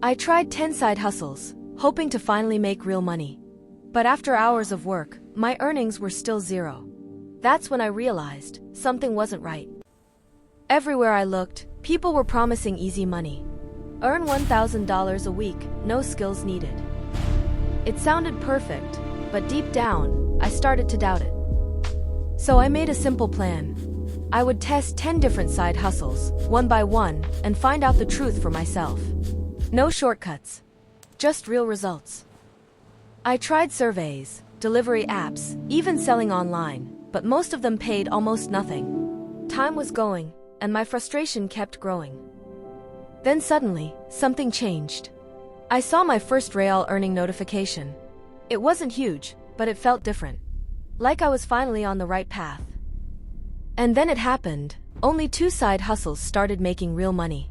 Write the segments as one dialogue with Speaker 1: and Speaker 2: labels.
Speaker 1: I tried 10 side hustles, hoping to finally make real money. But after hours of work, my earnings were still zero. That's when I realized something wasn't right. Everywhere I looked, people were promising easy money. Earn $1,000 a week, no skills needed. It sounded perfect, but deep down, I started to doubt it. So I made a simple plan. I would test 10 different side hustles, one by one, and find out the truth for myself. No shortcuts, just real results. I tried surveys, delivery apps, even selling online, but most of them paid almost nothing. Time was going, and my frustration kept growing. Then suddenly, something changed. I saw my first real earning notification. It wasn't huge, but it felt different. Like I was finally on the right path. And then it happened. Only 2 side hustles started making real money.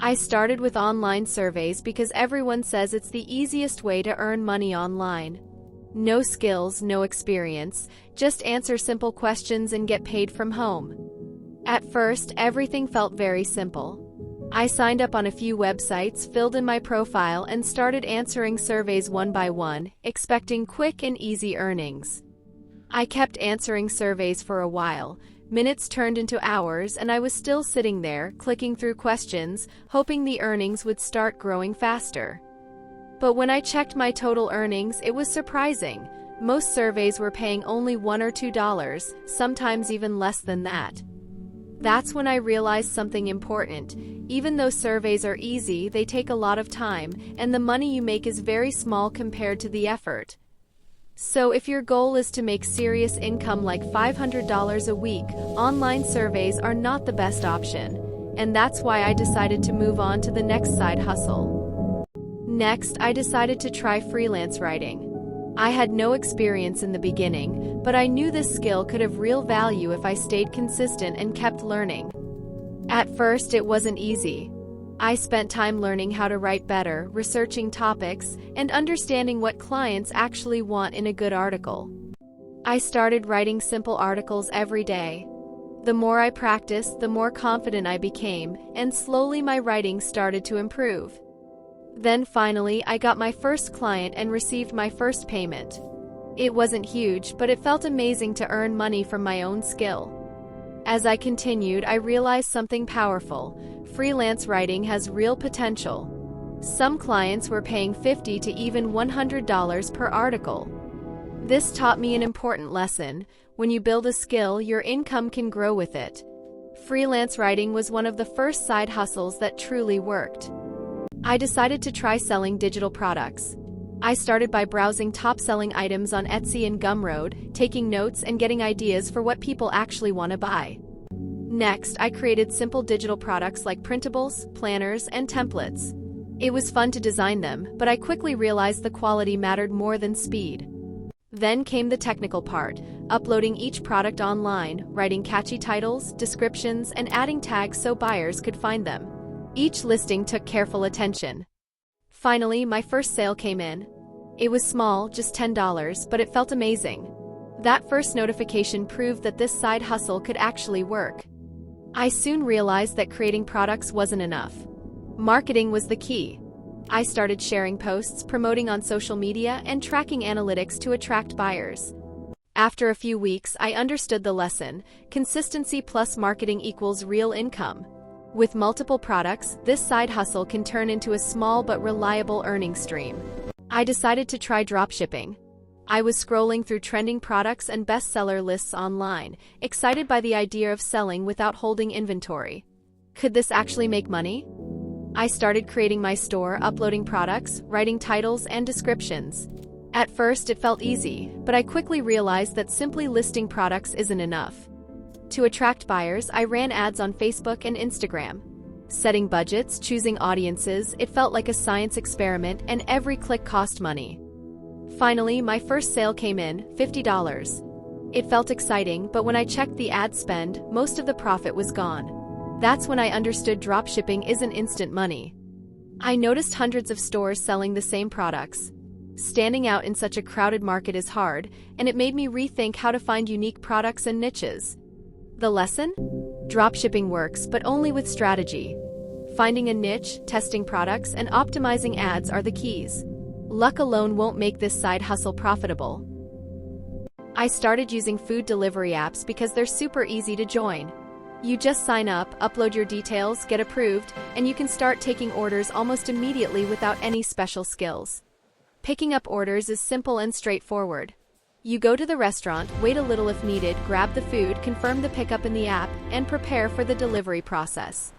Speaker 2: I started with online surveys because everyone says it's the easiest way to earn money online. No skills, no experience, just answer simple questions and get paid from home. At first, everything felt very simple. I signed up on a few websites, filled in my profile, and started answering surveys one by one, expecting quick and easy earnings. I kept answering surveys for a while. Minutes turned into hours, and I was still sitting there, clicking through questions, hoping the earnings would start growing faster. But when I checked my total earnings, it was surprising. Most surveys were paying only $1 or $2, sometimes even less than that. That's when I realized something important. Even though surveys are easy, they take a lot of time, and the money you make is very small compared to the effort. So if your goal is to make serious income like $500 a week, online surveys are not the best option. And that's why I decided to move on to the next side hustle. Next, I decided to try freelance writing. I had no experience in the beginning, but I knew this skill could have real value if I stayed consistent and kept learning. At first, it wasn't easy. I spent time learning how to write better, researching topics, and understanding what clients actually want in a good article. I started writing simple articles every day. The more I practiced, the more confident I became, and slowly my writing started to improve. Then finally, I got my first client and received my first payment. It wasn't huge, but it felt amazing to earn money from my own skill. As I continued, I realized something powerful. Freelance writing has real potential. Some clients were paying $50 to even $100 per article. This taught me an important lesson. When you build a skill, your income can grow with it. Freelance writing was one of the first side hustles that truly worked. I decided to try selling digital products. I started by browsing top-selling items on Etsy and Gumroad, taking notes and getting ideas for what people actually want to buy. Next, I created simple digital products like printables, planners, and templates. It was fun to design them, but I quickly realized the quality mattered more than speed. Then came the technical part, uploading each product online, writing catchy titles, descriptions, and adding tags so buyers could find them. Each listing took careful attention. Finally, my first sale came in. It was small, just $10, but it felt amazing. That first notification proved that this side hustle could actually work. I soon realized that creating products wasn't enough. Marketing was the key. I started sharing posts, promoting on social media, and tracking analytics to attract buyers. After a few weeks, I understood the lesson. Consistency plus marketing equals real income. With multiple products, this side hustle can turn into a small but reliable earning stream. I decided to try dropshipping. I was scrolling through trending products and bestseller lists online, excited by the idea of selling without holding inventory. Could this actually make money? I started creating my store, uploading products, writing titles and descriptions. At first, it felt easy, but I quickly realized that simply listing products isn't enough. To attract buyers, I ran ads on Facebook and Instagram. Setting budgets, choosing audiences, it felt like a science experiment, and every click cost money. Finally, my first sale came in, $50. It felt exciting, but when I checked the ad spend, most of the profit was gone. That's when I understood dropshipping isn't instant money. I noticed hundreds of stores selling the same products. Standing out in such a crowded market is hard, and it made me rethink how to find unique products and niches. The lesson? Dropshipping works, but only with strategy. Finding a niche, testing products, and optimizing ads are the keys. Luck alone won't make this side hustle profitable. I started using food delivery apps because they're super easy to join. You just sign up, upload your details, get approved, and you can start taking orders almost immediately without any special skills. Picking up orders is simple and straightforward. You go to the restaurant, wait a little if needed, grab the food, confirm the pickup in the app, and prepare for the delivery process.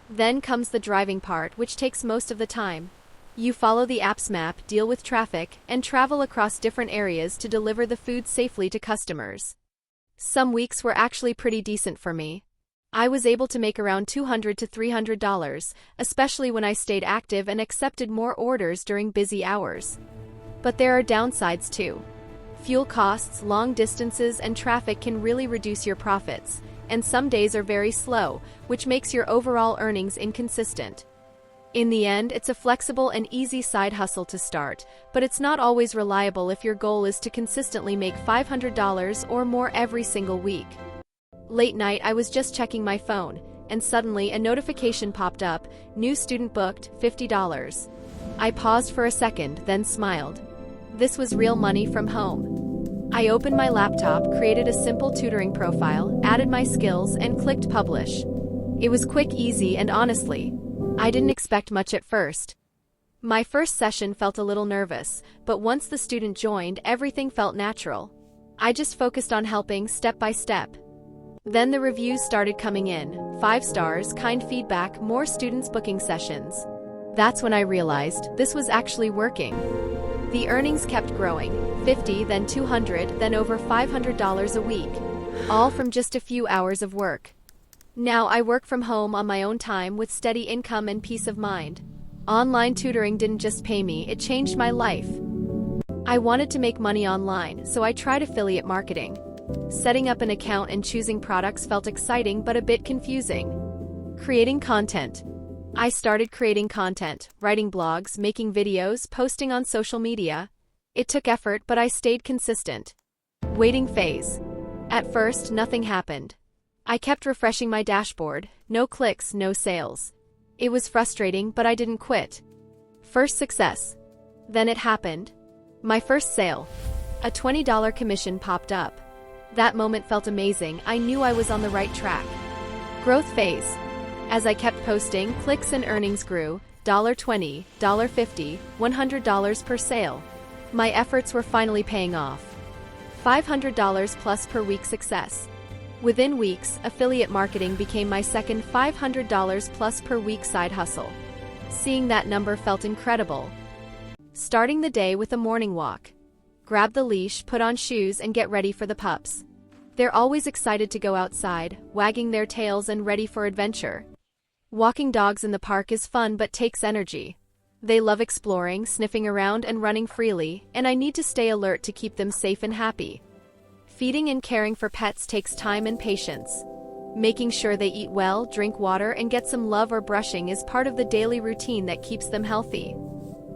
Speaker 2: Then comes the driving part, which takes most of the time. You follow the app's map, deal with traffic, and travel across different areas to deliver the food safely to customers. Some weeks were actually pretty decent for me. I was able to make around $200 to $300, especially when I stayed active and accepted more orders during busy hours. But there are downsides too. Fuel costs, long distances, and traffic can really reduce your profits, and some days are very slow, which makes your overall earnings inconsistent. In the end, it's a flexible and easy side hustle to start, but it's not always reliable if your goal is to consistently make $500 or more every single week. Late night, I was just checking my phone, and suddenly a notification popped up, "New student booked, $50. I paused for a second, then smiled. This was real money from home. I opened my laptop, created a simple tutoring profile, added my skills, and clicked publish. It was quick, easy, and honestly, I didn't expect much at first. My first session felt a little nervous, but once the student joined, everything felt natural. I just focused on helping step by step. Then the reviews started coming in, 5 stars, kind feedback, more students booking sessions. That's when I realized this was actually working. The earnings kept growing, $50, then $200, then over $500 a week, all from just a few hours of work. Now I work from home on my own time with steady income and peace of mind. Online tutoring didn't just pay me, it changed my life. I wanted to make money online, so I tried affiliate marketing. Setting up an account and choosing products felt exciting but a bit confusing. Creating content. I started creating content, writing blogs, making videos, posting on social media. It took effort, but I stayed consistent. Waiting phase. At first, nothing happened. I kept refreshing my dashboard, no clicks, no sales. It was frustrating, but I didn't quit. First success. Then it happened. My first sale. A $20 commission popped up. That moment felt amazing. I knew I was on the right track. Growth phase. As I kept posting, clicks and earnings grew, $20, $50, $100 per sale. My efforts were finally paying off. $500 plus per week success. Within weeks, affiliate marketing became my second $500 plus per week side hustle. Seeing that number felt incredible. Starting the day with a morning walk. Grab the leash, put on shoes, and get ready for the pups. They're always excited to go outside, wagging their tails and ready for adventure. Walking dogs in the park is fun but takes energy. They love exploring, sniffing around, and running freely, and I need to stay alert to keep them safe and happy. Feeding and caring for pets takes time and patience. Making sure they eat well, drink water, and get some love or brushing is part of the daily routine that keeps them healthy.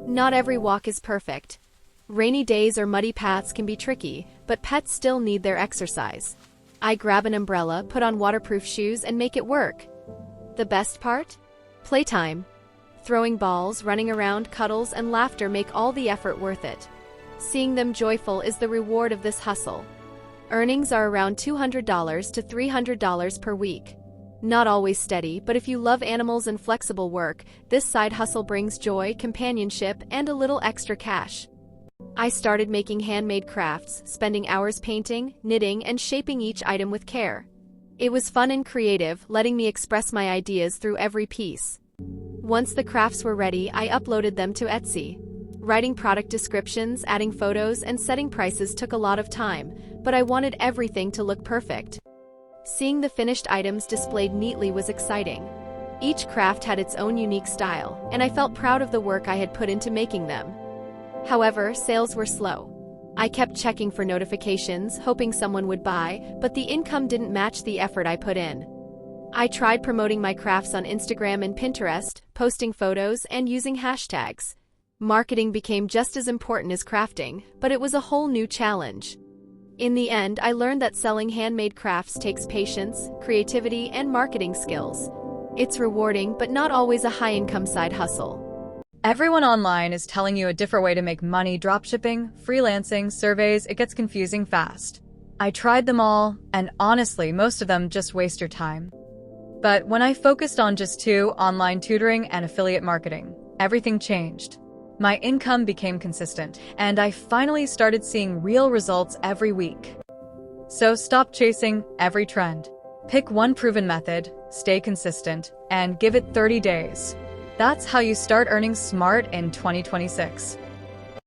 Speaker 2: Not every walk is perfect. Rainy days or muddy paths can be tricky, but pets still need their exercise. I grab an umbrella, put on waterproof shoes, and make it work. The best part? Playtime. Throwing balls, running around, cuddles, and laughter make all the effort worth it. Seeing them joyful is the reward of this hustle. Earnings are around $200 to $300 per week. Not always steady, but if you love animals and flexible work, this side hustle brings joy, companionship, and a little extra cash. I started making handmade crafts, spending hours painting, knitting, and shaping each item with care. It was fun and creative, letting me express my ideas through every piece. Once the crafts were ready, I uploaded them to Etsy. Writing product descriptions, adding photos, and setting prices took a lot of time, but I wanted everything to look perfect. Seeing the finished items displayed neatly was exciting. Each craft had its own unique style, and I felt proud of the work I had put into making them. However, sales were slow. I kept checking for notifications, hoping someone would buy, but the income didn't match the effort I put in. I tried promoting my crafts on Instagram and Pinterest, posting photos, and using hashtags. Marketing became just as important as crafting, but it was a whole new challenge. In the end, I learned that selling handmade crafts takes patience, creativity, and marketing skills. It's rewarding, but not always a high-income side hustle.
Speaker 3: Everyone online is telling you a different way to make money. Dropshipping, freelancing, surveys, it gets confusing fast. I tried them all, and honestly, most of them just waste your time. But when I focused on just two, online tutoring and affiliate marketing, everything changed. My income became consistent, and I finally started seeing real results every week. So stop chasing every trend. Pick one proven method, stay consistent, and give it 30 days. That's how you start earning smart in 2026.